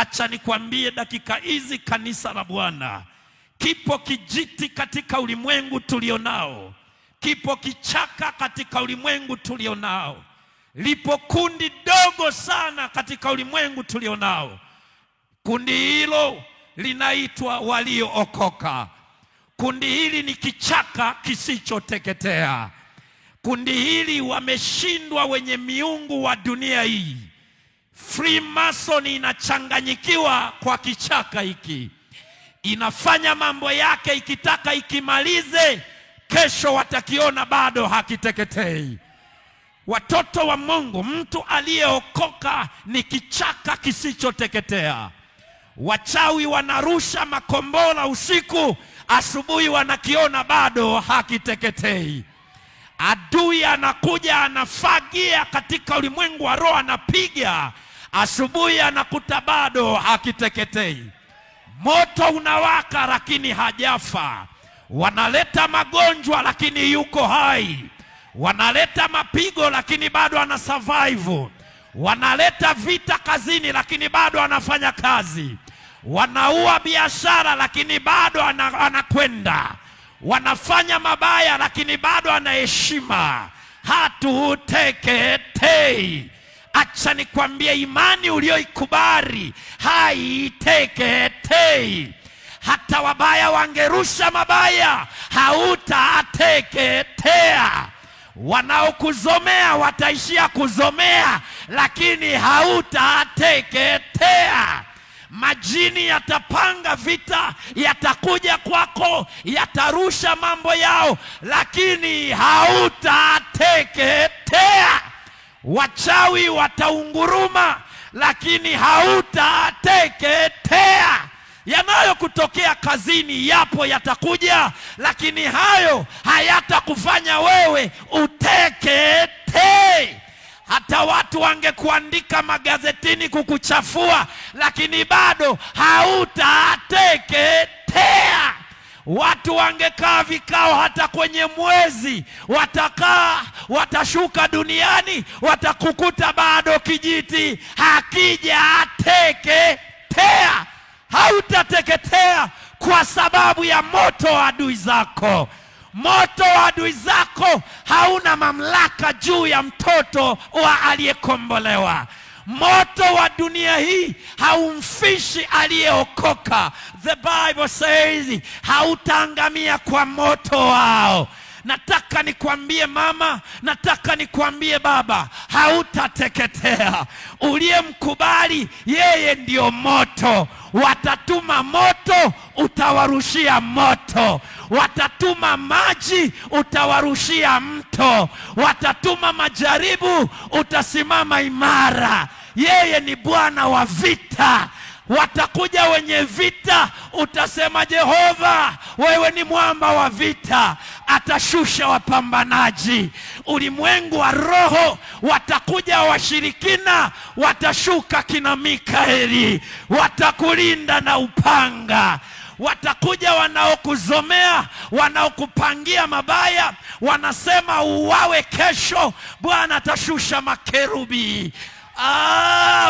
Acha nikwambie dakika hizi, kanisa la Bwana, kipo kijiti katika ulimwengu tulionao, kipo kichaka katika ulimwengu tulionao, lipo kundi dogo sana katika ulimwengu tulionao. Kundi hilo linaitwa waliookoka. Kundi hili ni kichaka kisichoteketea. Kundi hili wameshindwa wenye miungu wa dunia hii. Freemason inachanganyikiwa kwa kichaka hiki, inafanya mambo yake, ikitaka ikimalize, kesho watakiona bado hakiteketei. Watoto wa Mungu, mtu aliyeokoka ni kichaka kisichoteketea. Wachawi wanarusha makombora usiku, asubuhi wanakiona bado hakiteketei. Adui anakuja anafagia katika ulimwengu wa roho, anapiga, asubuhi anakuta bado hakiteketei. Moto unawaka lakini hajafa. Wanaleta magonjwa lakini yuko hai. Wanaleta mapigo lakini bado ana survive. Wanaleta vita kazini lakini bado anafanya kazi. Wanaua biashara lakini bado anakwenda. Wanafanya mabaya lakini bado ana heshima. Hatuteketei. Acha nikwambie, imani ulioikubali haiteketei. Hata wabaya wangerusha mabaya, hautateketea. Wanaokuzomea wataishia kuzomea, lakini hautateketea. Majini yatapanga vita, yatakuja kwako, yatarusha mambo yao, lakini hautateketea. Wachawi wataunguruma, lakini hautateketea. Yanayokutokea kazini yapo, yatakuja, lakini hayo hayatakufanya wewe uteketee. Hata watu wangekuandika magazetini kukuchafua, lakini bado hautateketea. Watu wangekaa vikao hata kwenye mwezi, watashuka duniani, watakukuta bado kijiti hakijateketea. Hautateketea kwa sababu ya moto wa adui zako. Moto wa adui zako hauna mamlaka juu ya mtoto wa aliyekombolewa. Moto wa dunia hii haumfishi aliyeokoka. The Bible says hautaangamia kwa moto wao. Nataka nikwambie mama, nataka nikwambie baba, hautateketea. Uliyemkubali yeye ndio moto. Watatuma moto, utawarushia moto. Watatuma maji, utawarushia mto. Watatuma majaribu, utasimama imara. Yeye ni Bwana wa vita. Watakuja wenye vita, utasema Jehova, wewe ni mwamba wa vita. Atashusha wapambanaji. Ulimwengu wa roho watakuja washirikina, watashuka kina Mikaeli, watakulinda na upanga. Watakuja wanaokuzomea, wanaokupangia mabaya, wanasema uwawe kesho, Bwana atashusha makerubi.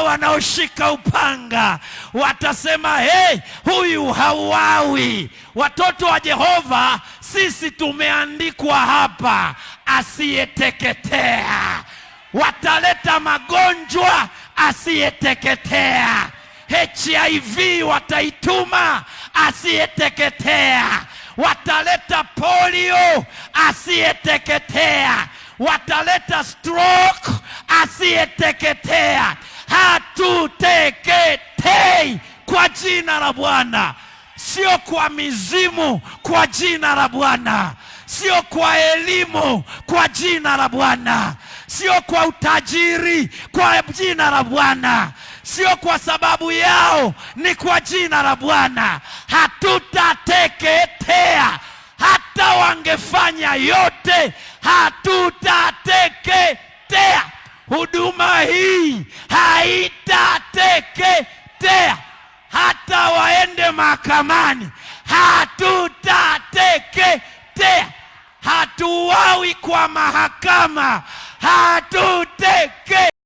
Wanaoshika upanga watasema, hey, huyu hauawi. Watoto wa Jehova, sisi tumeandikwa hapa asiyeteketea. Wataleta magonjwa, asiyeteketea. HIV wataituma, asiyeteketea. Wataleta polio, asiyeteketea. Wataleta stroke, asiyeteketea. Hatuteketei kwa jina la Bwana. Sio kwa mizimu, kwa jina la Bwana. Sio kwa elimu, kwa jina la Bwana. Sio kwa utajiri, kwa jina la Bwana. Sio kwa sababu yao, ni kwa jina la Bwana. Hatutateketea. Hata wangefanya yote, hatutateketea. Huduma hii haitateketea. Hata waende mahakamani, hatutateketea. Hatuwawi kwa mahakama, hatuteketea.